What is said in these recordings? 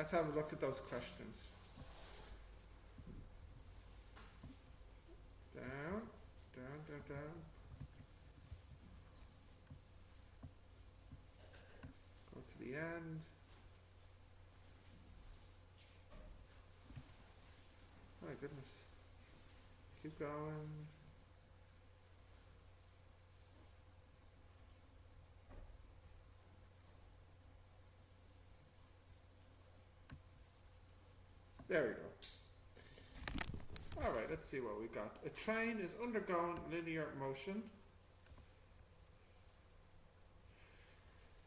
Let's have a look at those questions. Down, down, down, down. Go to the end. My goodness. Keep going. There we go. Alright, let's see what we got. A train is undergoing linear motion.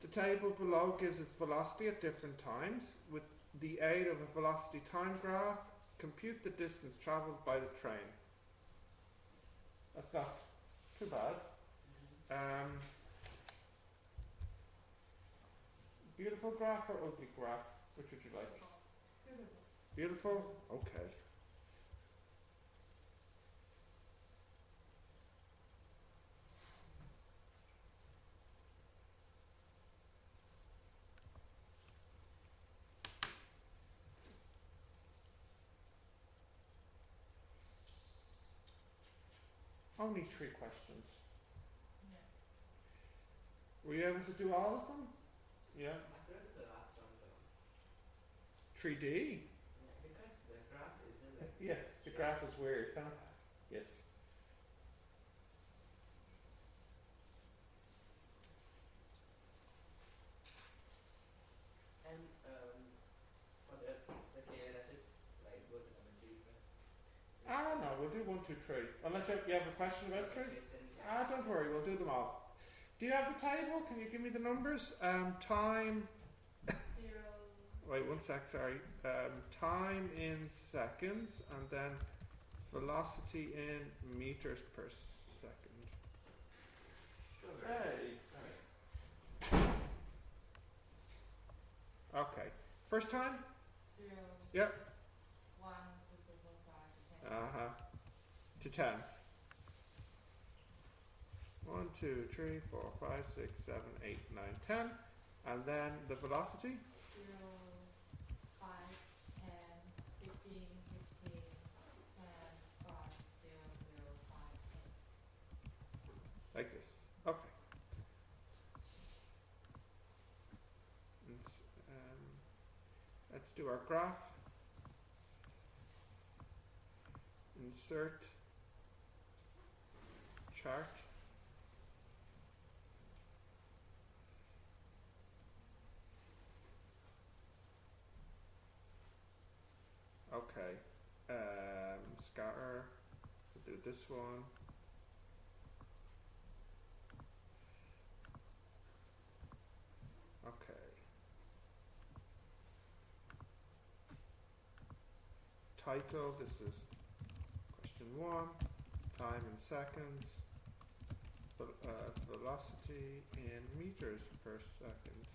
The table below gives its velocity at different times. With the aid of a velocity time graph, compute the distance travelled by the train. That's not too bad. Beautiful graph or ugly graph? Which would you like? Beautiful? Okay. Only 3 questions. Yeah. Were you able to do all of them? Yeah. I read the last one though. 3D? Yeah, because the graph isn't like Yes, the graph is weird, huh? Yes. And for the it's okay, let's just like go to the achievements. No, we'll do 1, 2, 3. Unless you have a question about 3? Don't worry, we'll do them all. Do you have the table? Can you give me the numbers? Time. 0. Wait, 1 sec, sorry. Time in seconds, and then velocity in meters per second. Hey. Okay. First time? 0. Yep. 1, 2, 3, 4, 5, 10. To 10. 1, 2, 3, 4, 5, 6, 7, 8, 9, 10. And then the velocity? 0, 5, 10, 15, 15, 10, 5, 0, 0, 5, 10. Like this. Okay. Let's do our graph. Insert chart. Okay. Scatter. We'll do this one. Okay. Title, this is question 1. Time in seconds. Velocity in meters per second.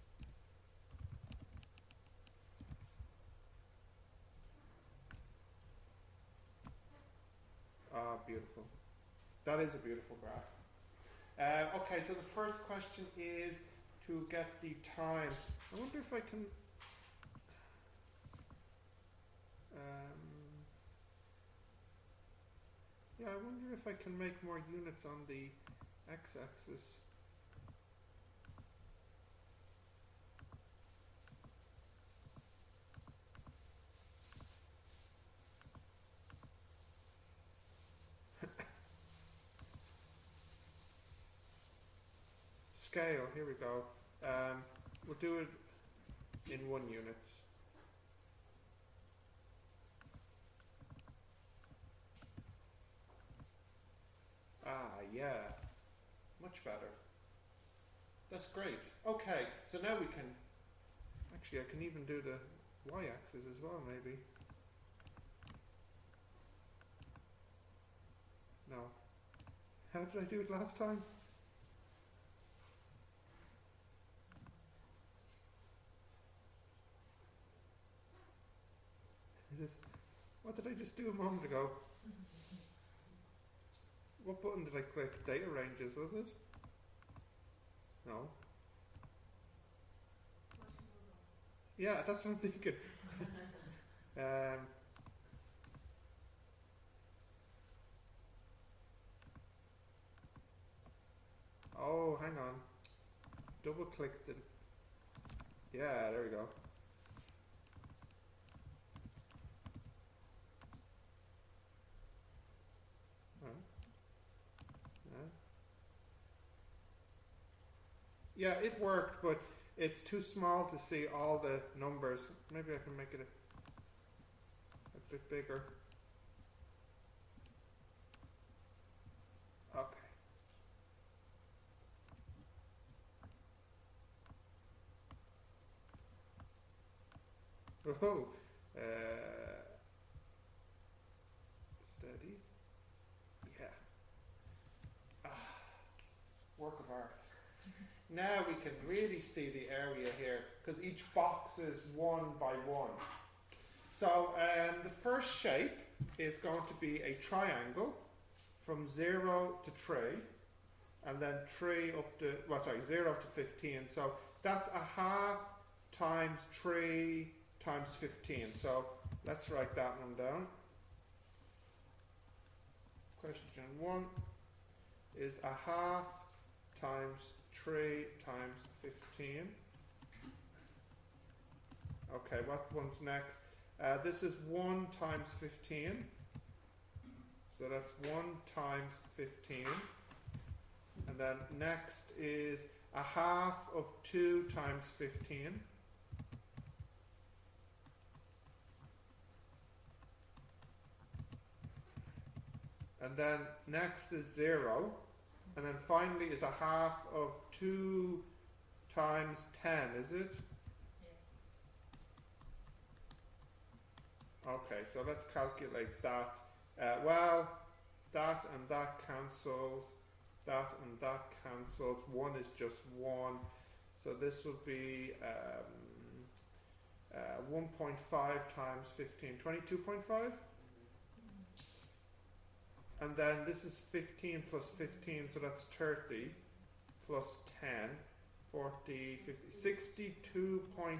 Ah, beautiful. That is a beautiful graph. Okay, so the first question is to get the time. I wonder if I can. Yeah, I wonder if I can make more units on the x-axis. Scale, here we go. We'll do it in 1 units. Yeah, much better. That's great. Okay, so now we can, actually I can even do the y-axis as well, maybe. No. How did I do it last time? What did I just do a moment ago? What button did I click? Data ranges, was it? No. Yeah, that's what I'm thinking. Oh, hang on. Double click the. Yeah, there we go. Yeah, it worked, but it's too small to see all the numbers. Maybe I can make it a bit bigger. Okay. Oh, steady. Yeah. Work of art. Now we can really see the area here because each box is 1 by 1. So the first shape is going to be a triangle from 0 to 3 and then 3 up to, 0 to 15. So that's a half times 3 times 15. So let's write that one down. Question 1 is a half times 3 times 15. Okay, what one's next? This is 1 times 15. So that's 1 times 15. And then next is a half of 2 times 15. And then next is 0. And then finally is a half of 2 times 10, is it? Yeah. Okay, so let's calculate that. Well, that and that cancels. That and that cancels. 1 is just 1. So this would be 1.5 times 15. 22.5? And then this is 15 plus 15, so that's 30 plus 10, 40, 50, 62.5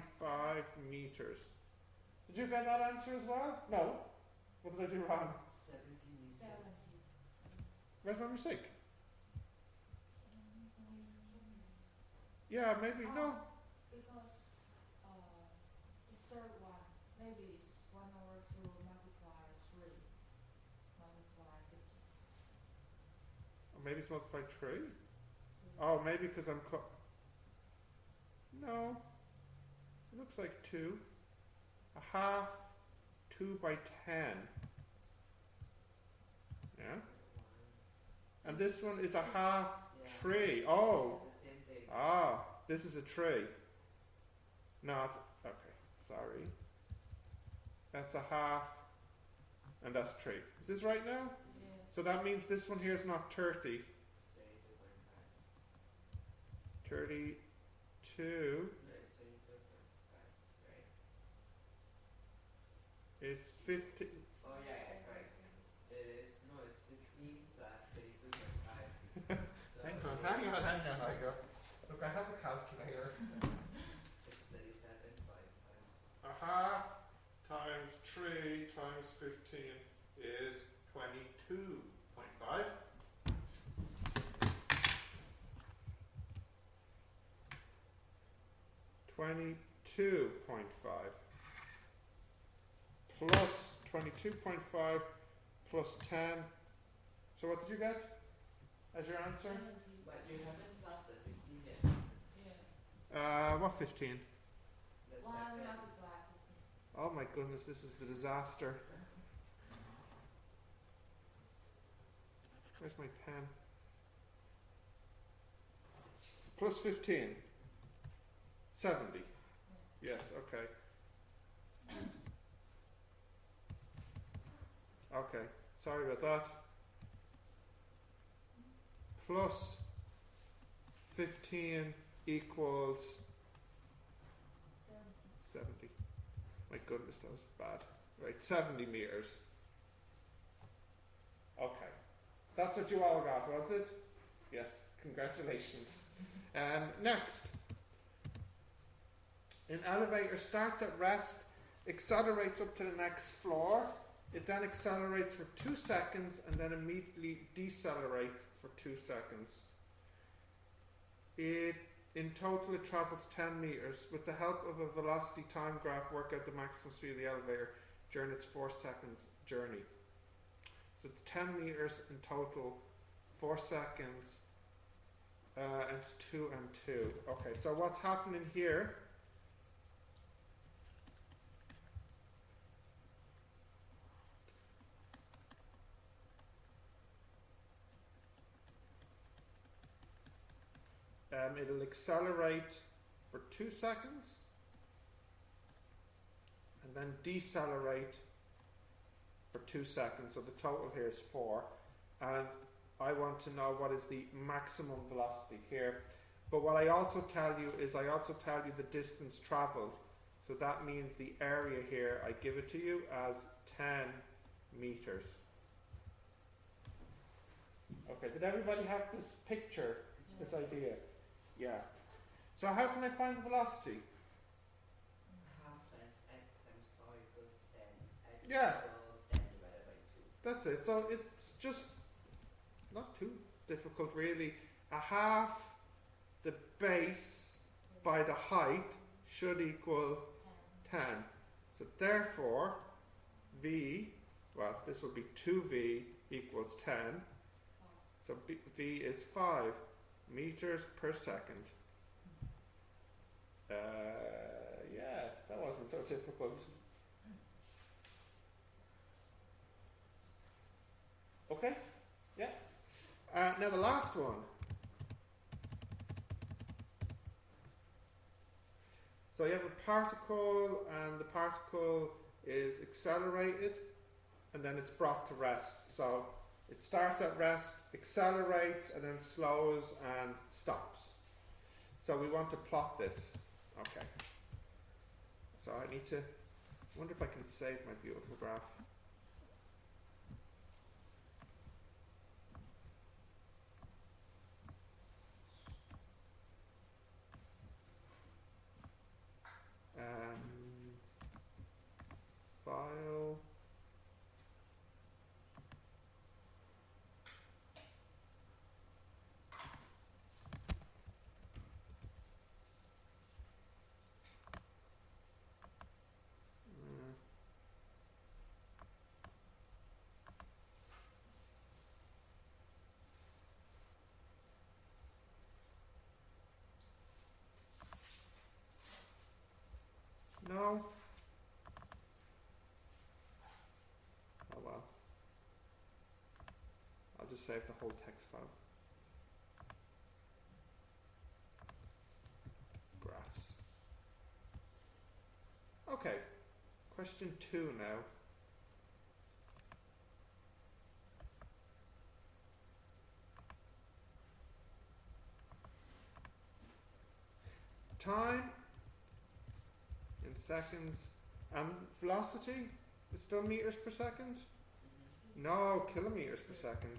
meters. Did you get that answer as well? No. What did I do wrong? 70 meters. 70. Where's my mistake? Yeah, maybe, no. Because the third one, maybe it's 1 over 2 multiply 3 multiply 15. Or maybe it's multiplied 3? Oh, maybe because I'm no. It looks like 2. A half 2 by 10. Yeah? And this one is a half 3. Oh! It's the same thing. Ah, this is a 3. Not, okay, sorry. That's a half, and that's 3. Is this right now? Yeah. So that means this one here is not 30. It's 32.5. 32 No, it's 32.5, right? is 50. Oh yeah, it's correct. It is, no, it's 15 plus 32.5. So Hang on, I go. Look, I have a calculator. it's 37.5. A half times 3 times 15 is 22.5. Plus 22.5 plus 10. So what did you get as your answer? 70. But you haven't plus the 15 yet. Yeah. What 15? The 1 second. multiply 15. Oh my goodness, this is a disaster. Where's my pen? Plus 15. 70. Yes, okay. Okay, sorry about that. Plus 15 equals 70. My goodness, that was bad. Right, 70 meters. Okay. That's what you all got, was it? Yes, congratulations. Next. An elevator starts at rest, accelerates up to the next floor. It then accelerates for 2 seconds and then immediately decelerates for 2 seconds. In total, it travels 10 meters. With the help of a velocity time graph, work out the maximum speed of the elevator during its 4 seconds journey. So it's 10 meters in total, 4 seconds, and it's 2 and 2. Okay, so what's happening here? It'll accelerate for 2 seconds and then decelerate for 2 seconds. So the total here is 4. And I want to know what is the maximum velocity here. But what I also tell you is I also tell you the distance traveled. So that means the area here, I give it to you as 10 meters. Okay, did everybody have this picture, this idea? Yeah. So how can I find the velocity? Half times x times 4 equals 10. X Yeah. equals 10 divided by 2. That's it. So it's just not too difficult really. A half the base by the height should equal 10. So therefore V, well this will be 2V equals 10. So V is 5 meters per second. Yeah, that wasn't so difficult. Okay? Yeah. Now the last one. So you have a particle and the particle is accelerated and then it's brought to rest. So it starts at rest, accelerates and then slows and stops. So we want to plot this. Okay. So I need to wonder if I can save my beautiful graph. File. No. Oh well. I'll just save the whole text file. Graphs. Okay. Question 2 now. Time in seconds and velocity is still meters per second? No, kilometers per second.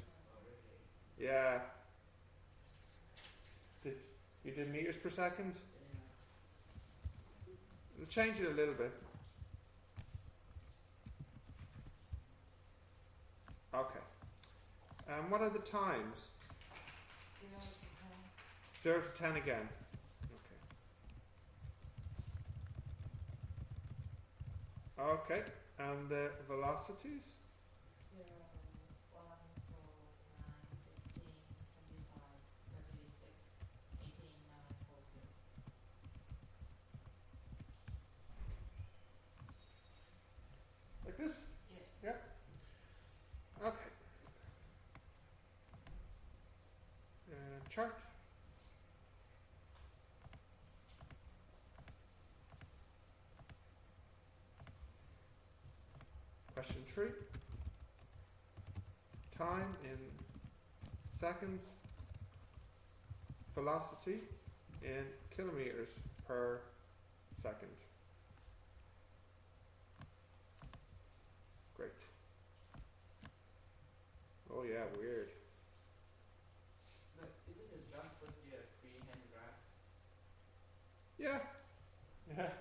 Yeah. You did meters per second? We'll change it a little bit. Okay. What are the times? 0 to 10 again. Okay, and the velocities? 0, 1, 4, 9, 16, 25, 36, 18, 9, 14. Like this? Yeah. Okay. Chart. Question 3. Time in seconds, velocity in kilometers per second. Great. Oh yeah, weird. But isn't this just supposed to be a freehand graph? Yeah. Yeah.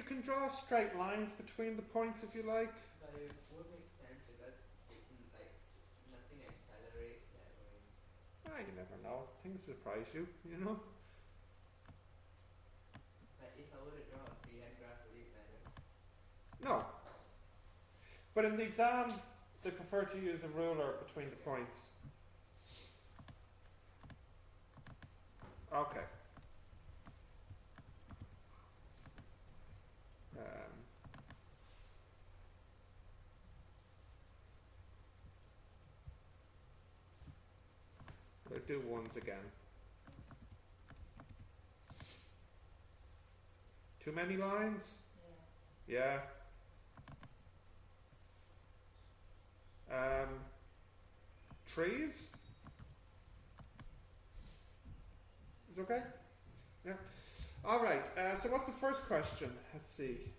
can draw straight lines between the points if you like. But it would make sense because nothing accelerates that way. You never know. Things surprise you, you know. But if I were to draw a freehand graph, would it matter? No. But in the exam, they prefer to use a ruler between the points. Okay. We'll do ones again. Too many lines? Yeah. Yeah. Trees? Is okay? Yeah. Alright, so what's the first question? Let's see.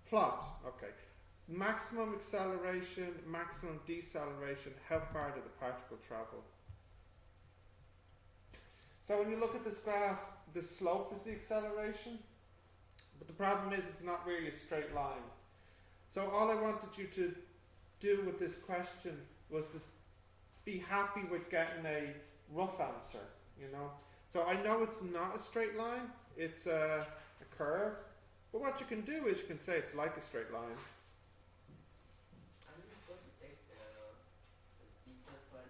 Plot. Okay. Maximum acceleration, maximum deceleration, how far did the particle travel? So when you look at this graph, the slope is the acceleration, but the problem is it's not really a straight line. So all I wanted you to do with this question was to be happy with getting a rough answer, you know. So I know it's not a straight line, it's a curve, but what you can do is you can say it's like a straight line. I'm just supposed to take the steepest one.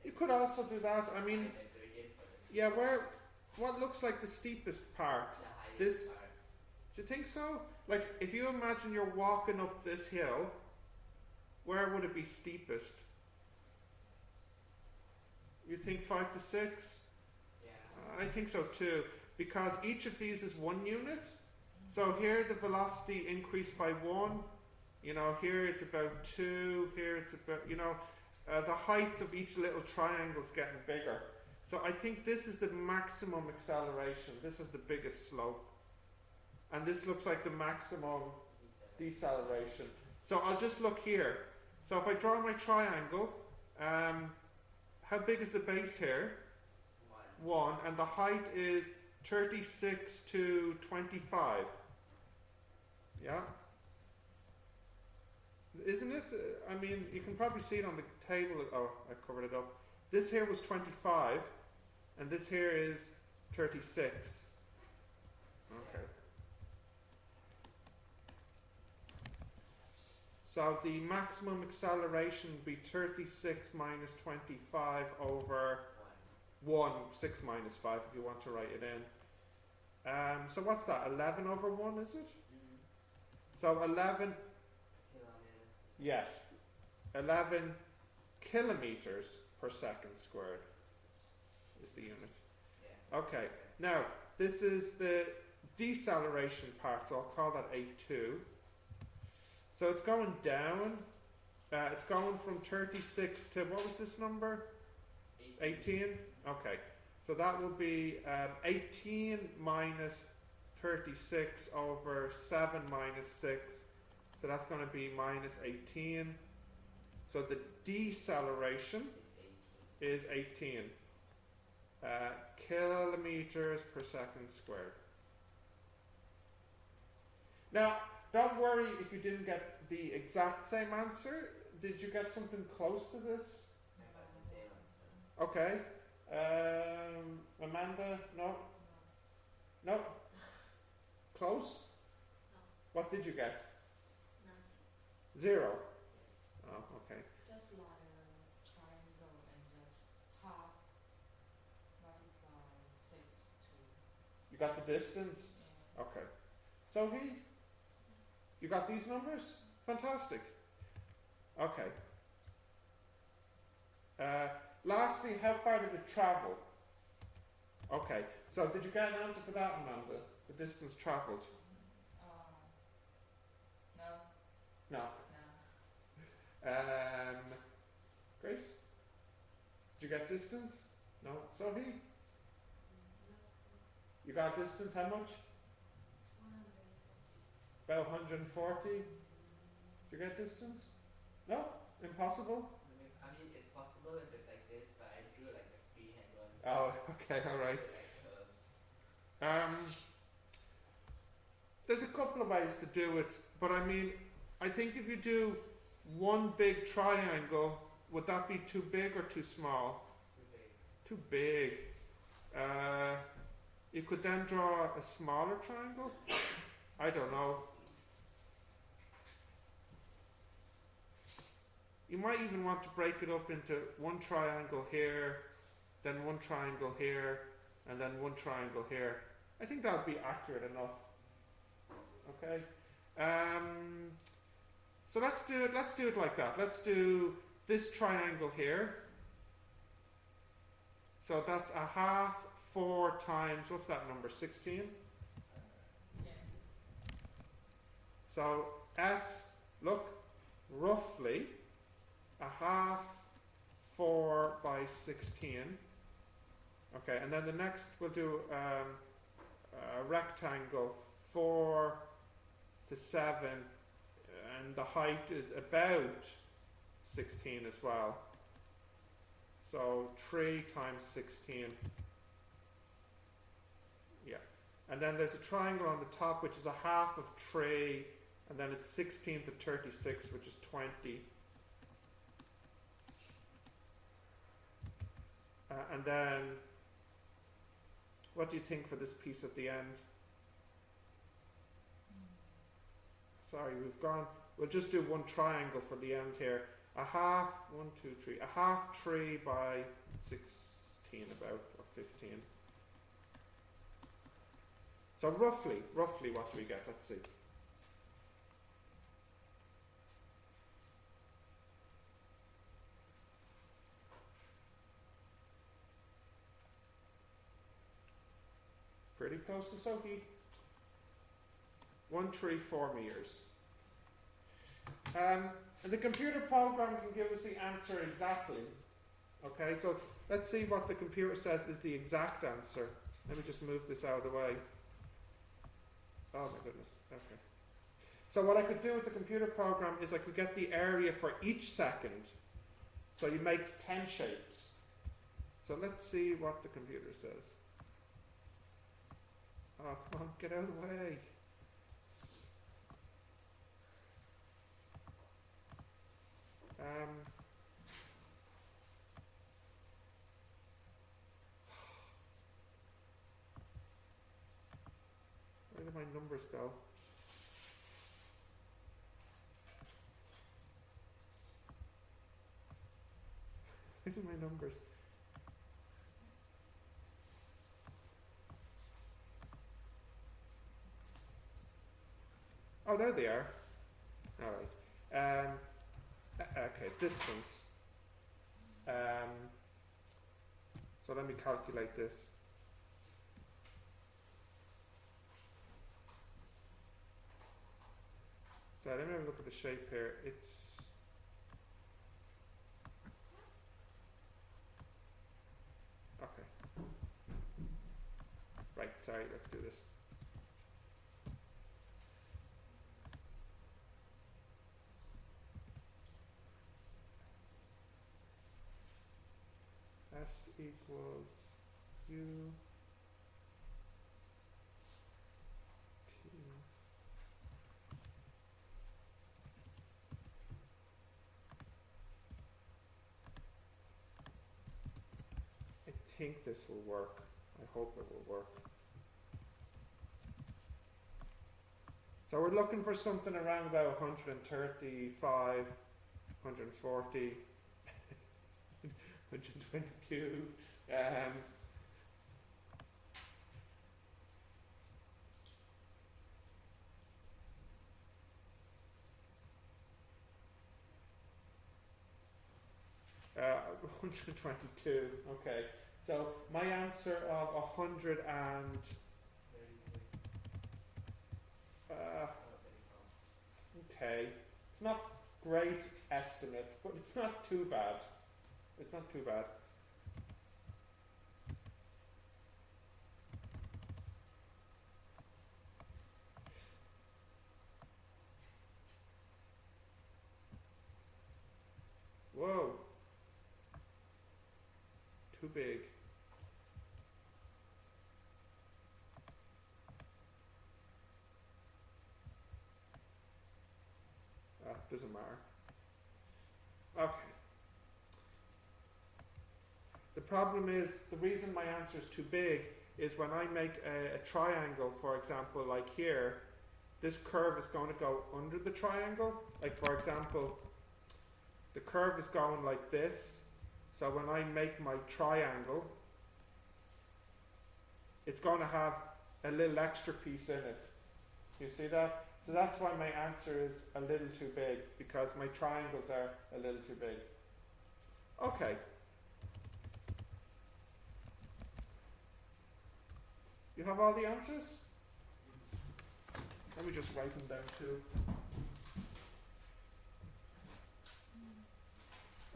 You could also do that. I mean, Find a gradient for the yeah, steepest what looks like the steepest part? the highest This, part. do you think so? Like, if you imagine you're walking up this hill, where would it be steepest? You think 5 to 6? Yeah. I think so too, because each of these is 1 unit. So here the velocity increased by 1. You know, here it's about 2. Here it's about, you know, the heights of each little triangle is getting bigger. So I think this is the maximum acceleration. This is the biggest slope. And this looks like the maximum deceleration. So I'll just look here. So if I draw my triangle, how big is the base here? 1. And the height is 36 to 25. Yeah? Isn't it? I mean, you can probably see it on the table. Oh, I covered it up. This here was 25, and this here is 36. Okay. So the maximum acceleration would be 36 minus 25 over 1, 6 minus 5 if you want to write it in. So what's that? 11 over 1, is it? So 11, yes, 11 kilometers per second squared is the unit. Yeah. Okay, now this is the deceleration part, so I'll call that A2. So it's going down. It's going from 36 to, what was this number? 18? Okay. So that will be 18 minus 36 over 7 minus 6. So that's going to be minus 18. So the deceleration is 18 kilometers per second squared. Now, don't worry if you didn't get the exact same answer. Did you get something close to this? About the same answer. Okay. Amanda? No? No? Close? What did you get? 0? Oh, okay. Just like a triangle and just half multiply 6 to. You got the distance? Yeah. Okay. So you got these numbers? Fantastic. Okay. Lastly, how far did it travel? Okay. So did you get an answer for that, Amanda? The distance travelled? No. No. No. Grace? Did you get distance? No. So you got distance how much? 150. About 140? Did you get distance? No? Impossible? I mean, it's possible if it's like this, but I drew like a freehand one. So Oh, okay, alright. like curves. There's a couple ways to do it, but I mean, I think if you do one big triangle, would that be too big or too small? Too big. Too big. You could then draw a smaller triangle. I don't know. You might even want to break it up into one triangle here, then one triangle here, and then one triangle here. I think that would be accurate enough. Okay. So let's do it like that. Let's do this triangle here. So that's a half 4 times, what's that number, 16? Yeah. So S, look, roughly a half 4 by 16. Okay, and then the next we'll do a rectangle 4 to 7, and the height is about 16 as well. So 3 times 16. Yeah. And then there's a triangle on the top which is a half of 3, and then it's 16 to 36, which is 20. And then, what do you think for this piece at the end? Sorry, we'll just do one triangle for the end here. A half, 1, 2, 3, a half 3 by 16 about, or 15. So roughly, what do we get? Let's see. Pretty close to Sophie. 134 meters. And the computer program can give us the answer exactly. Okay, so let's see what the computer says is the exact answer. Let me just move this out of the way. Oh my goodness. Okay. So what I could do with the computer program is I could get the area for each second. So you make 10 shapes. So let's see what the computer says. Oh, come on, get out of the way. Where did my numbers go? Where did my numbers? Oh, there they are. All right. Okay, distance. So let me calculate this. So let me have a look at the shape here. It's okay. Right, sorry, let's do this. S equals U T. I think this will work. I hope it will work. So we're looking for something around about 135, 140. 122. Uh, 122. Okay. So my answer of 100 and okay. It's not great estimate, but it's not too bad. It's not too bad. Whoa. Too big. doesn't matter. Okay. The problem is, the reason my answer is too big is when I make a triangle, for example, like here, this curve is going to go under the triangle. Like, for example, the curve is going like this. So when I make my triangle, it's going to have a little extra piece in it. You see that? So that's why my answer is a little too big, because my triangles are a little too big. Okay. You have all the answers? Let me just write them down too.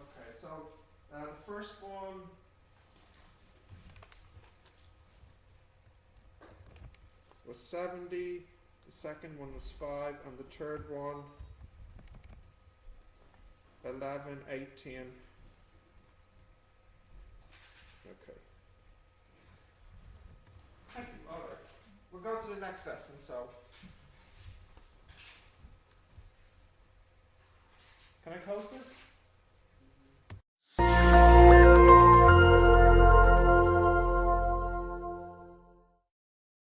Okay, so the first one was 70, the second one was 5, and the third one 11, 18. Okay. Thank you. All right. We'll go to the next lesson. So, can I close this?